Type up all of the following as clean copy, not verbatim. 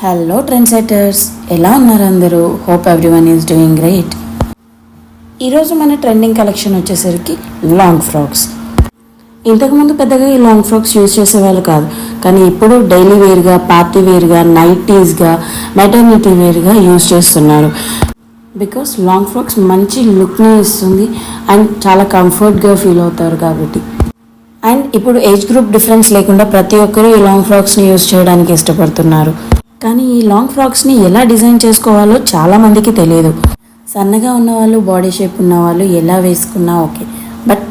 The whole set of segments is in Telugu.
హలో ట్రెండ్ సెటర్స్, ఎలా ఉన్నారు అందరూ? Hope everyone is doing great. ఈరోజు మన ట్రెండింగ్ కలెక్షన్ వచ్చేసరికి లాంగ్ ఫ్రాక్స్. ఇంతకుముందు పెద్దగా ఈ లాంగ్ ఫ్రాక్స్ యూజ్ చేసేవాళ్ళు కాదు, కానీ ఇప్పుడు డైలీ వేర్గా, పార్టీ వేర్గా, నైటీస్గా, మెటర్నిటీ వేర్గా యూజ్ చేస్తున్నారు. బికాస్ లాంగ్ ఫ్రాక్స్ మంచి లుక్ని ఇస్తుంది అండ్ చాలా కంఫర్ట్గా ఫీల్ అవుతారు కాబట్టి. అండ్ ఇప్పుడు ఏజ్ గ్రూప్ డిఫరెన్స్ లేకుండా ప్రతి ఒక్కరూ ఈ లాంగ్ ఫ్రాక్స్ని యూజ్ చేయడానికి ఇష్టపడుతున్నారు. కానీ ఈ లాంగ్ ఫ్రాక్స్ని ఎలా డిజైన్ చేసుకోవాలో చాలామందికి తెలియదు. సన్నగా ఉన్నవాళ్ళు, బాడీ షేప్ ఉన్నవాళ్ళు ఎలా వేసుకున్నా ఓకే, బట్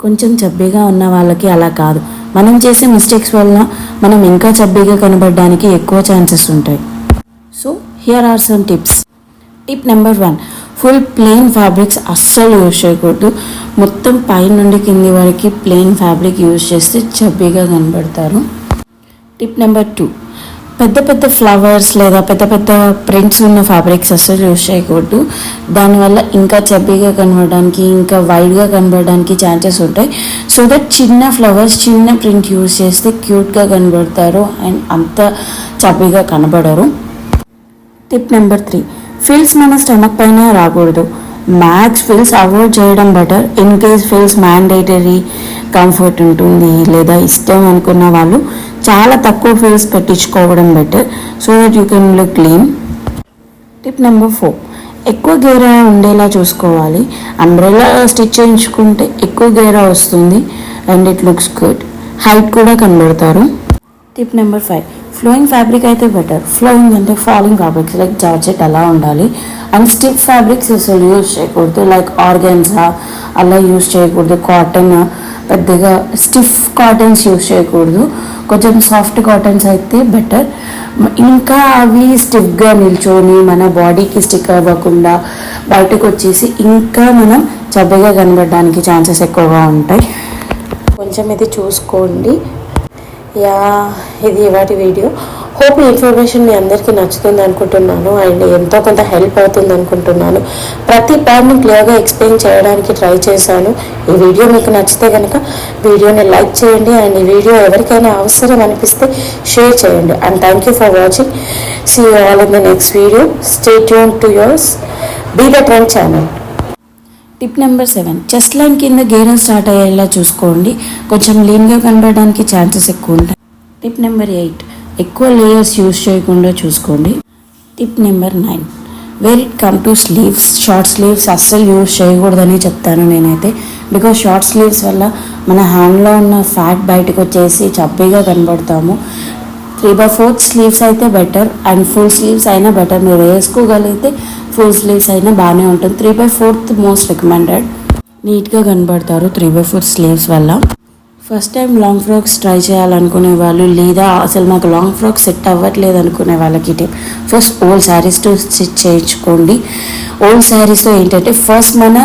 కొంచెం చబ్బీగా ఉన్న వాళ్ళకి అలా కాదు. మనం చేసే మిస్టేక్స్ వల్ల మనం ఇంకా చబ్బీగా కనబడడానికి ఎక్కువ ఛాన్సెస్ ఉంటాయి. So here are some tips. Tip number 1, full plain fabrics అస్సలు యూజ్ చేయకూడదు. మొత్తం పై నుండి కింది వరకు ప్లెయిన్ ఫ్యాబ్రిక్ యూజ్ చేస్తే చబ్బీగా కనబడతారు. టిప్ నెంబర్ 2, పెద్ద పెద్ద ఫ్లవర్స్ లేదా పెద్ద పెద్ద ప్రింట్స్ ఉన్న ఫ్యాబ్రిక్స్ అస్సలు యూజ్ చేయకూడదు. దానివల్ల ఇంకా చబ్బీగా కనబడడానికి, ఇంకా వైడ్గా కనబడడానికి ఛాన్సెస్ ఉంటాయి. సో దట్ చిన్న ఫ్లవర్స్, చిన్న ప్రింట్ యూజ్ చేస్తే క్యూట్గా కనబడతారు అండ్ అంత చబ్బీగా కనబడరు. టిప్ నెంబర్ 3, ఫిల్స్ మన స్టమక్ పైన రాకూడదు. మ్యాక్స్ ఫిల్స్ అవాయిడ్ చేయడం better. In case frills mandatory, comfort ఉంటుంది లేదా ఇష్టం అనుకున్న వాళ్ళు చాలా తక్కువ ఫిల్స్ పెట్టించుకోవడం better, so that you can look clean. Tip number 4, ఎక్కువ గేరా ఉండేలా చూసుకోవాలి. అంబ్రెల్లా స్టిచ్ చేయించుకుంటే ఎక్కువ గేరా వస్తుంది and it looks good, height కూడా కనబడతారు. టిప్ నెంబర్ 5, ఫ్లోయింగ్ ఫ్యాబ్రిక్ అయితే బెటర్. ఫ్లోయింగ్ అంటే ఫాలింగ్ ఫ్యాబ్రిక్స్ లైక్ జార్జెట్ అలా ఉండాలి. అండ్ స్టిఫ్ ఫ్యాబ్రిక్స్ అసలు యూజ్ చేయకూడదు, లైక్ ఆర్గాన్జా అలా యూజ్ చేయకూడదు. కాటన్, పెద్దగా స్టిఫ్ కాటన్స్ యూజ్ చేయకూడదు. కొంచెం సాఫ్ట్ కాటన్స్ అయితే బెటర్. ఇంకా అవి స్టిఫ్గా నిల్చొని మన బాడీకి స్టిక్ అవ్వకుండా బయటకు వచ్చేసి ఇంకా మనం చబ్బగా కనబడడానికి ఛాన్సెస్ ఎక్కువగా ఉంటాయి. కొంచెం ఇది చూసుకోండి. ఇది వాటి వీడియో. హోప్ ఈ ఇన్ఫర్మేషన్ మీ అందరికీ నచ్చుతుంది అనుకుంటున్నాను అండ్ ఎంతో కొంత హెల్ప్ అవుతుంది అనుకుంటున్నాను. ప్రతి పాయింట్ని క్లియర్గా ఎక్స్ప్లెయిన్ చేయడానికి ట్రై చేశాను. ఈ వీడియో మీకు నచ్చితే కనుక వీడియోని లైక్ చేయండి అండ్ ఈ వీడియో ఎవరికైనా అవసరం అనిపిస్తే షేర్ చేయండి. And thank you for watching. See you all in the next video. Stay tune to yours be the trend channel. Tip number 7, chest line కింద గేరా స్టార్ట్ అయ్యేలా చూసుకోండి. కొంచెం లీన్గా కనబడడానికి ఛాన్సెస్ ఎక్కువ ఉంటాయి. టిప్ నెంబర్ 8, ఎక్కువ లేయర్స్ యూజ్ చేయకుండా చూసుకోండి. Tip number 9, where it come to sleeves, short sleeves అస్సలు యూజ్ చేయకూడదని చెప్తాను నేనైతే. బికాస్ షార్ట్ స్లీవ్స్ వల్ల మన హ్యాండ్లో ఉన్న ఫ్యాట్ బయటకు వచ్చేసి చబ్బీగా కనబడతాము. 3/4 స్లీవ్స్ అయితే బెటర్ అండ్ ఫుల్ స్లీవ్స్ అయినా బెటర్. మీరు వేసుకోగలిగితే ఫుల్ స్లీవ్స్ అయినా బాగానే ఉంటుంది. 3/4 మోస్ట్ రికమెండెడ్. నీట్గా కనబడతారు 3/4 స్లీవ్స్ వల్ల. First time long frocks try చేయాలనుకునే వాళ్ళు లేదా అసలు నాకు లాంగ్ ఫ్రాక్ సెట్ అవ్వట్లేదు అనుకునే వాళ్ళకి టిప్, ఫస్ట్ ఓల్డ్ శారీస్తో స్టిచ్ చేయించుకోండి. ఓల్డ్ శారీస్తో ఏంటంటే ఫస్ట్ మన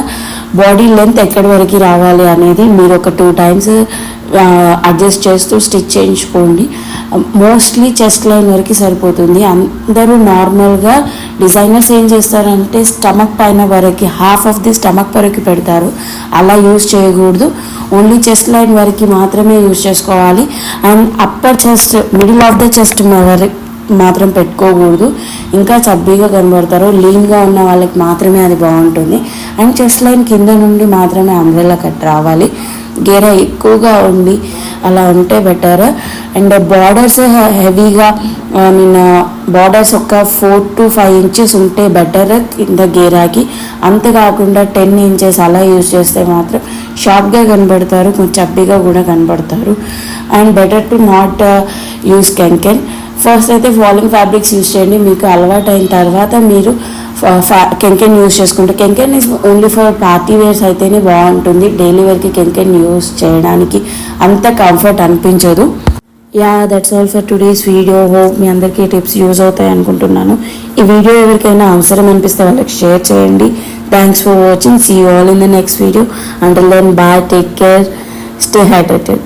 బాడీ లెంత్ ఎక్కడి వరకు రావాలి అనేది మీరు ఒక 2 times అడ్జస్ట్ చేస్తూ స్టిచ్ చేయించుకోండి. మోస్ట్లీ చెస్ట్ లైన్ వరకు సరిపోతుంది. అందరూ నార్మల్గా డిజైనర్స్ ఏం చేస్తారంటే స్టమక్ పైన వరకు, హాఫ్ ఆఫ్ ది స్టమక్ వరకు పెడతారు. అలా యూజ్ చేయకూడదు. ఓన్లీ చెస్ట్ లైన్ వరకు మాత్రమే యూజ్ చేసుకోవాలి. And upper chest, middle of the chest వరకు మాత్రం పెట్టుకోకూడదు, ఇంకా చబ్బీగా కనబడతారు. లీన్గా ఉన్న వాళ్ళకి మాత్రమే అది బాగుంటుంది. అండ్ చెస్ట్ లైన్ కింద నుండి మాత్రమే అంబ్రెల్లా కట్ రావాలి. గేరా ఎక్కువగా ఉండి అలా ఉంటే బెటర్. అండ్ బార్డర్స్ హెవీగా, బార్డర్స్ ఒక 4 to 5 inches ఉంటే బెటర్ కింద గేరాకి. అంతేకాకుండా 10 inches అలా యూజ్ చేస్తే మాత్రం షార్ట్గా కనబడతారు, కొంచెం చబ్బీగా కూడా కనబడతారు. And better to not use cancan. First అయితే ఫాలింగ్ ఫ్యాబ్రిక్స్ యూజ్ చేయండి. మీకు అలవాటు అయిన తర్వాత మీరు కెంకెన్ యూజ్ చేసుకుంటే, cancan is only for party wears అయితేనే బాగుంటుంది. డైలీ వేర్కి కెంకెన్ యూజ్ చేయడానికి అంత కంఫర్ట్ అనిపించదు. That's all for today's video. Hope మీ అందరికీ టిప్స్ యూజ్ అవుతాయి అనుకుంటున్నాను. ఈ వీడియో ఎవరికైనా అవసరం అనిపిస్తే వాళ్ళకి షేర్ చేయండి. Thanks for watching. See you all in the next video. Until then, bye, take care, stay hydrated.